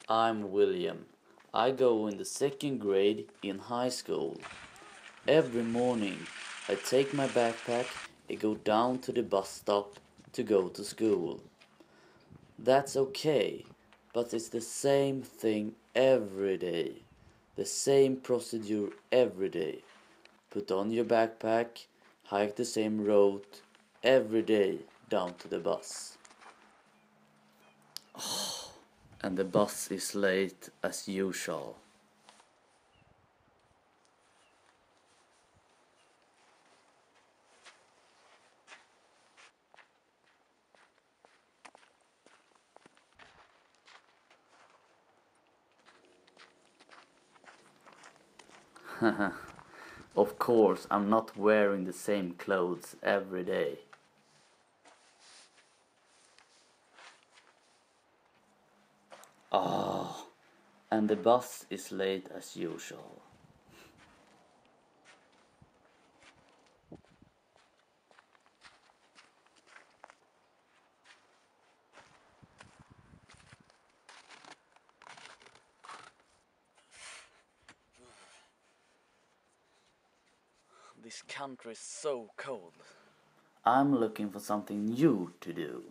I'm William. I go in the second grade in high school. Every morning I take my backpack and go down to the bus stop to go to school. That's okay, but it's the same thing every day. The same procedure every day. Put on your backpack, hike the same road every day down to the bus. And the bus is late as usual. Of course, I'm not wearing the same clothes every day. Ah, and the bus is late as usual. This country is so cold. I'm looking for something new to do.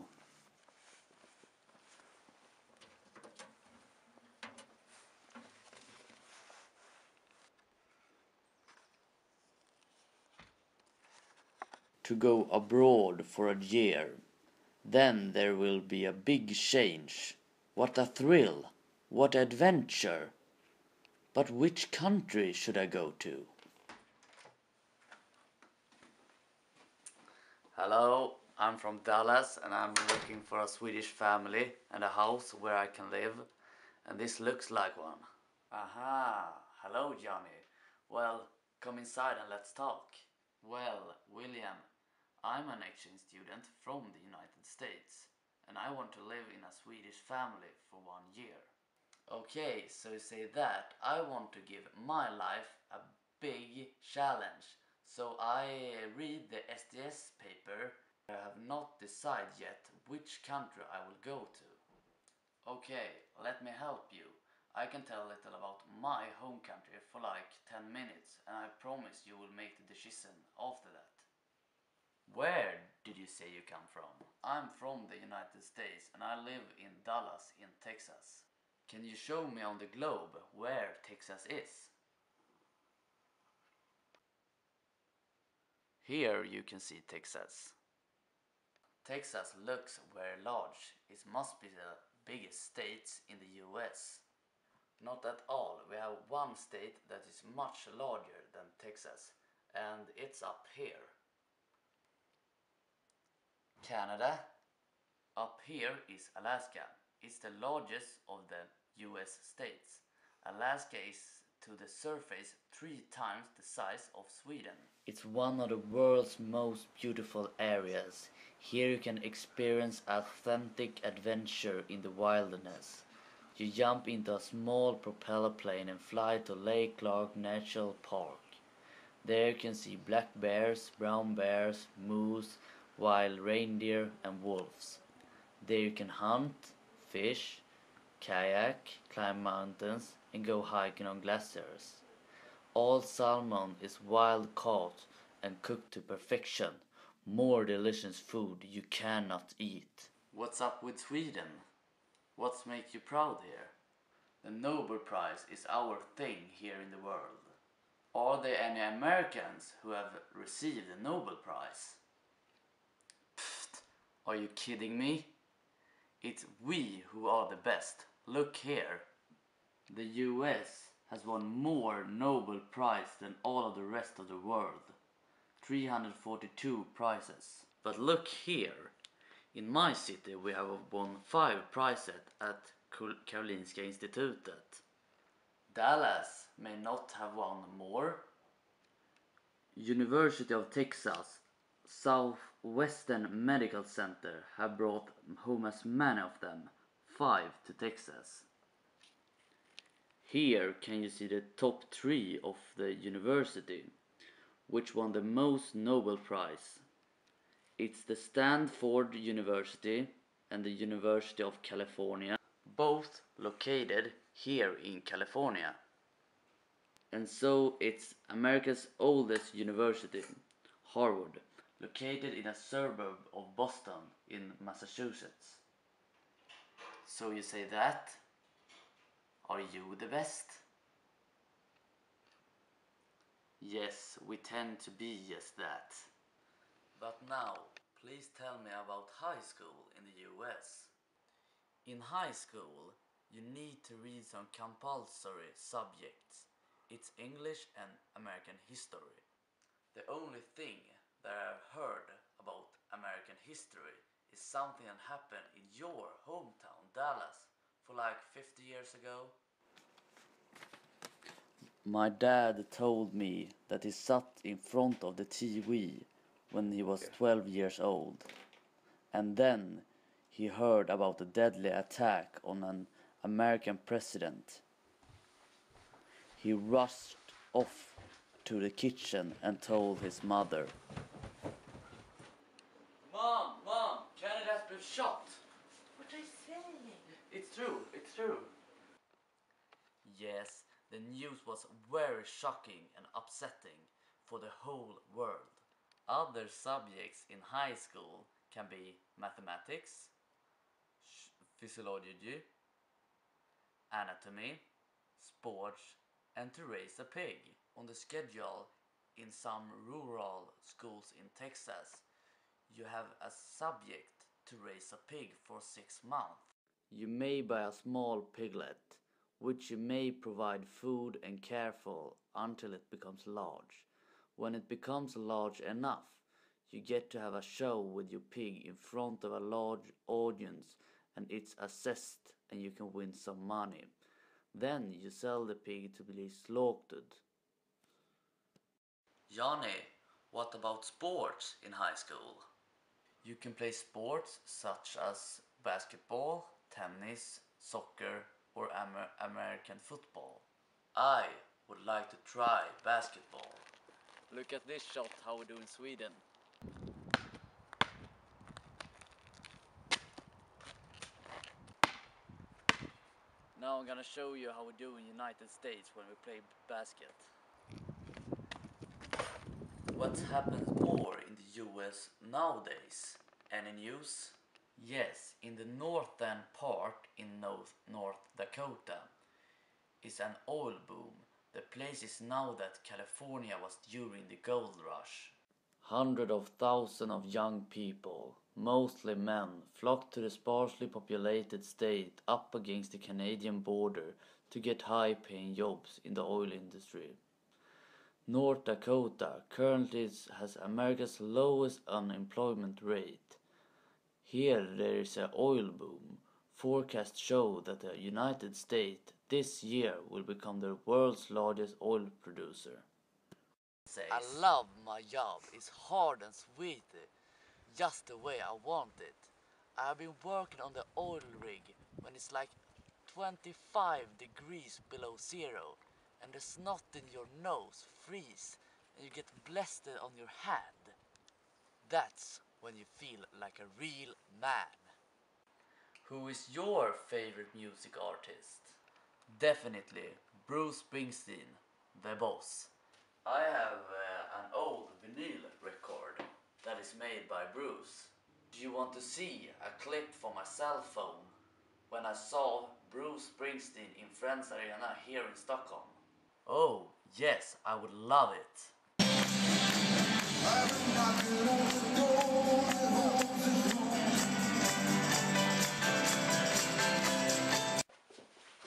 To go abroad for a year. Then there will be a big change. What a thrill! What adventure! But which country should I go to? Hello, I'm from Dallas and I'm looking for a Swedish family and a house where I can live. And this looks like one. Aha, hello Johnny. Well, come inside and let's talk. Well, William, I'm an exchange student from the United States and I want to live in a Swedish family for 1 year. Okay, so you say that I want to give my life a big challenge. So I read the SDS paper. I have not decided yet which country I will go to. Okay, let me help you. I can tell a little about my home country for like 10 minutes and I promise you will make the decision after that. Where did you say you come from? I'm from the United States and I live in Dallas in Texas. Can you show me on the globe where Texas is? Here you can see Texas. Texas looks very large. It must be the biggest state in the US. Not at all. We have one state that is much larger than Texas, and it's up here. Canada. Up here is Alaska. It's the largest of the US states. Alaska is to the surface 3 times the size of Sweden. It's one of the world's most beautiful areas. Here you can experience authentic adventure in the wilderness. You jump into a small propeller plane and fly to Lake Clark National Park. There you can see black bears, brown bears, moose, wild reindeer and wolves. There you can hunt, fish, kayak, climb mountains and go hiking on glaciers. All salmon is wild caught and cooked to perfection. More delicious food you cannot eat. What's up with Sweden? What's make you proud here? The Nobel Prize is our thing here in the world. Are there any Americans who have received the Nobel Prize? Pfft, are you kidding me? It's we who are the best. Look here. The US has won more Nobel Prize than all of the rest of the world. 342 prizes. But look here. In my city we have won 5 prizes at Karolinska Institutet. Dallas may not have won more. University of Texas Southwestern Medical Center have brought home as many of them, 5 to Texas. Here can you see the top 3 of the university, which won the most Nobel Prize. It's the Stanford University and the University of California. both located here in California. And so it's America's oldest university, Harvard, located in a suburb of Boston in Massachusetts. So you say that? Are you the best? Yes, we tend to be just that. But now, please tell me about high school in the US. In high school, you need to read some compulsory subjects. It's English and American history. The only thing that I've heard about American history is something that happened in your hometown, Dallas, for like 50 years ago. My dad told me that he sat in front of the TV when he was 12 years old, and then he heard about a deadly attack on an American president. He rushed off to the kitchen and told his mother, Mom, Kennedy has been shot. What are you saying? It's true. Yes, the news was very shocking and upsetting for the whole world. Other subjects in high school can be mathematics, physiology, anatomy, sports, and to raise a pig. On the schedule in some rural schools in Texas, you have a subject to raise a pig for 6 months. You may buy a small piglet, which you may provide food and care for until it becomes large. When it becomes large enough, you get to have a show with your pig in front of a large audience, and it's assessed and you can win some money. Then you sell the pig to be slaughtered. Johnny, what about sports in high school? You can play sports such as basketball, tennis, soccer, or American football. I would like to try basketball. Look at this shot, how we do in Sweden. Now I'm gonna show you how we do in United States when we play basket. What happens more in the US nowadays? Any news? Yes, in the northern part in North Dakota is an oil boom. The place is now that California was during the gold rush. Hundreds of thousands of young people, mostly men, flocked to the sparsely populated state up against the Canadian border to get high-paying jobs in the oil industry. North Dakota currently has America's lowest unemployment rate. Here there is an oil boom. Forecasts show that the United States this year will become the world's largest oil producer. I love my job. It's hard and sweet, just the way I want it. I've been working on the oil rig when it's like 25 degrees below zero and the snot in your nose freeze and you get blasted on your hand. That's when you feel like a real man. Who is your favorite music artist? Definitely Bruce Springsteen, the boss. I have an old vinyl record that is made by Bruce. Do you want to see a clip from my cell phone when I saw Bruce Springsteen in Friends Arena here in Stockholm? Oh, yes, I would love it.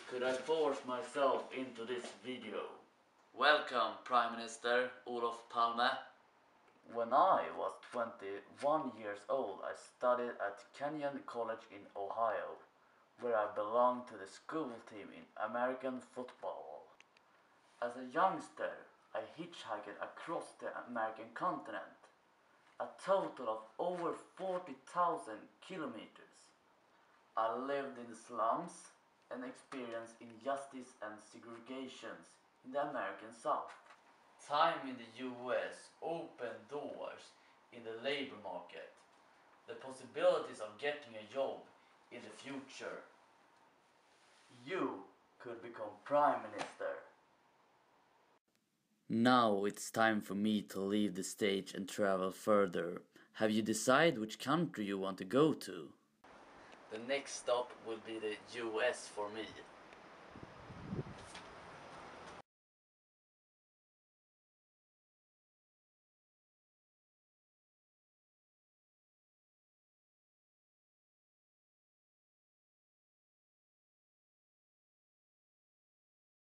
Could I force myself into this video? Welcome, Prime Minister Olof Palme. When I was 21 years old, I studied at Kenyon College in Ohio, where I belonged to the school team in American football. As a youngster, I hitchhiked across the American continent, a total of over 40,000 kilometers. I lived in the slums and experienced injustice and segregations in the American South. Time in the US opened doors in the labor market. The possibilities of getting a job in the future. you could become Prime Minister. Now it's time for me to leave the stage and travel further. Have you decided which country you want to go to? The next stop will be the US for me.